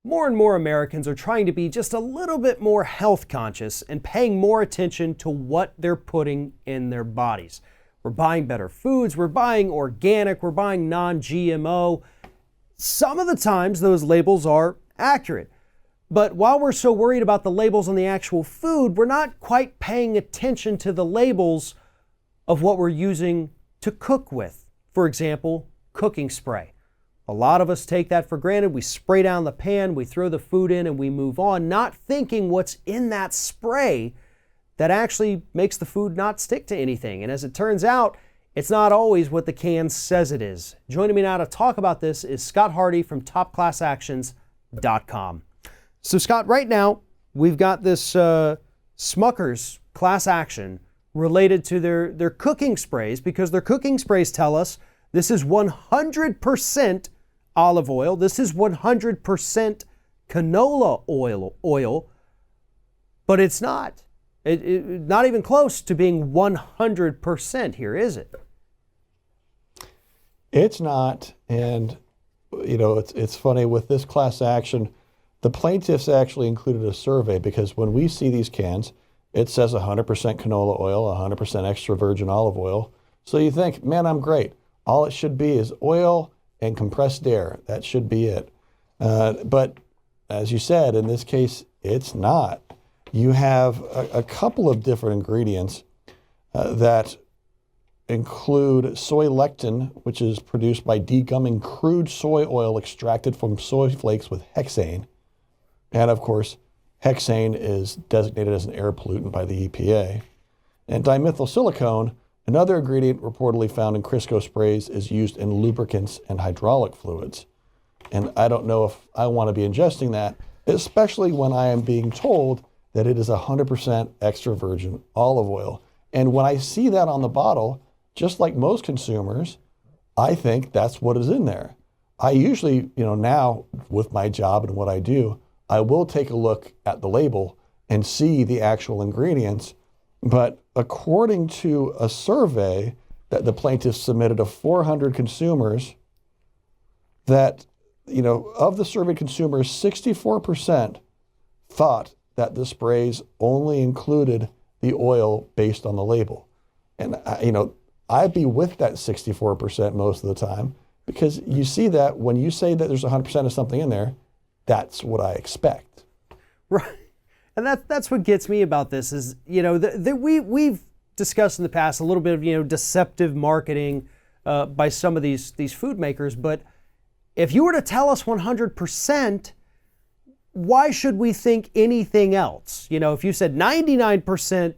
More and more Americans are trying to be just a little bit more health conscious and paying more attention to what they're putting in their bodies. We're buying better foods, we're buying organic, we're buying non-GMO. Some of the times those labels are accurate. But while we're so worried about the labels on the actual food, we're not quite paying attention to the labels of what we're using to cook with. For example, cooking spray. A lot of us take that for granted. We spray down the pan, we throw the food in, and we move on, not thinking what's in that spray that actually makes the food not stick to anything. And as it turns out, it's not always what the can says it is. Joining me now to talk about this is Scott Hardy from TopClassActions.com. So Scott, right now, we've got this Smucker's class action related to their cooking sprays, because their cooking sprays tell us this is 100% olive oil, this is 100% canola oil, but it's not. Not even close to being 100% here, is it? It's not, and it's funny with this class action. The plaintiffs actually included a survey, because when we see these cans, it says 100% canola oil, 100% extra virgin olive oil. So you think, man, I'm great. All it should be is oil and compressed air. That should be it. But as you said, in this case, it's not. You have a couple of different ingredients that include soy lectin, which is produced by degumming crude soy oil extracted from soy flakes with hexane. And of course, hexane is designated as an air pollutant by the EPA. And dimethylsilicone, another ingredient reportedly found in Crisco sprays, is used in lubricants and hydraulic fluids. And I don't know if I want to be ingesting that, especially when I am being told that it is 100% extra virgin olive oil. And when I see that on the bottle, just like most consumers, I think that's what is in there. I usually, now with my job and what I do, I will take a look at the label and see the actual ingredients. But according to a survey that the plaintiffs submitted of 400 consumers, that, of the surveyed consumers, 64% thought that the sprays only included the oil based on the label. And, I'd be with that 64% most of the time, because you see that when you say that there's 100% of something in there, that's what I expect. Right. And that's what gets me about this is, we've discussed in the past a little bit of, deceptive marketing by some of these food makers. But if you were to tell us 100%, why should we think anything else? If you said 99%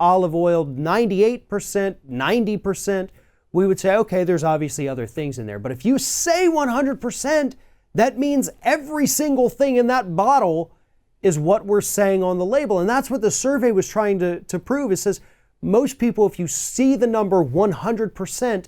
olive oil, 98%, 90%, we would say, okay, there's obviously other things in there. But if you say 100%, that means every single thing in that bottle is what we're saying on the label. And that's what the survey was trying to prove. It says most people, if you see the number 100%,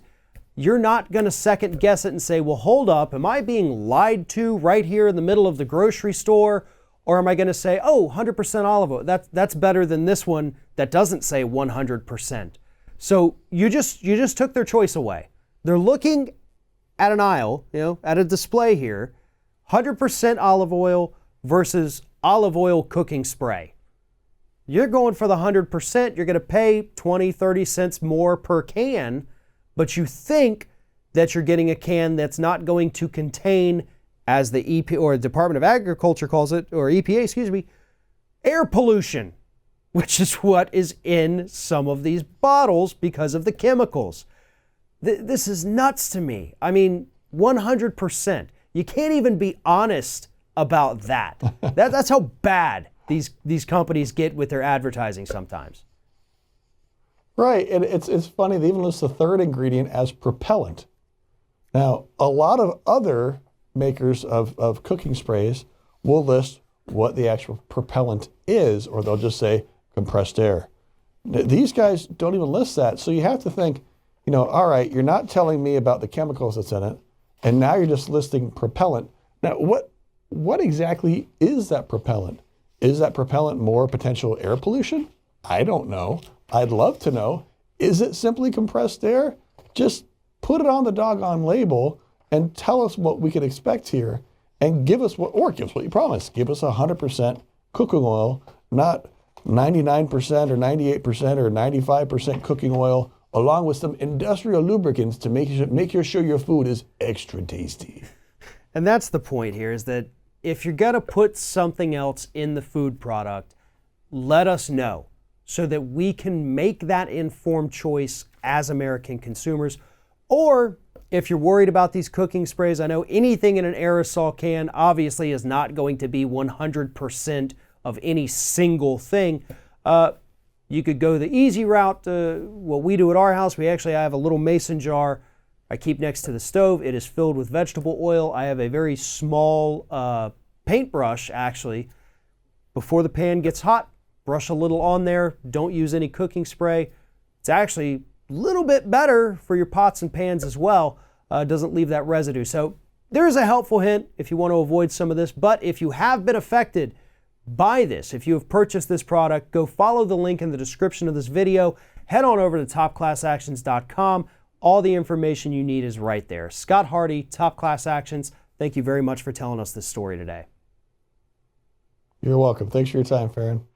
you're not going to second guess it and say, well, hold up, am I being lied to right here in the middle of the grocery store? Or am I going to say, oh, 100% olive oil, that's better than this one that doesn't say 100%. So you just took their choice away. They're looking at an aisle, at a display here, 100% olive oil versus olive oil cooking spray. You're going for the 100%, you're going to pay 20, 30 cents more per can, but you think that you're getting a can that's not going to contain, as the EPA or Department of Agriculture calls it, or EPA, air pollution, which is what is in some of these bottles because of the chemicals. This is nuts to me. I mean, 100%. You can't even be honest about that. That's how bad these companies get with their advertising sometimes. Right, and it's funny, they even list the third ingredient as propellant. Now, a lot of other makers of cooking sprays will list what the actual propellant is, or they'll just say compressed air. These guys don't even list that, so you have to think, all right, you're not telling me about the chemicals that's in it, and now you're just listing propellant. Now, what exactly is that propellant? Is that propellant more potential air pollution? I don't know. I'd love to know. Is it simply compressed air? Just put it on the doggone label and tell us what we can expect here. and give us what you promised. Give us 100% cooking oil, not 99% or 98% or 95% cooking oil, along with some industrial lubricants to make sure your food is extra tasty. And that's the point here, is that if you're going to put something else in the food product, let us know so that we can make that informed choice as American consumers. Or if you're worried about these cooking sprays, I know anything in an aerosol can obviously is not going to be 100% of any single thing. You could go the easy route. What we do at our house, I have a little mason jar I keep next to the stove. It is filled with vegetable oil. I have a very small paintbrush, actually. Before the pan gets hot, brush a little on there. Don't use any cooking spray. It's actually a little bit better for your pots and pans as well. Doesn't leave that residue. So there's a helpful hint if you want to avoid some of this. But if you have been affected by this, if you have purchased this product, go follow the link in the description of this video. Head on over to topclassactions.com. All the information you need is right there. Scott Hardy, Top Class Actions, thank you very much for telling us this story today. You're welcome. Thanks for your time, Farron.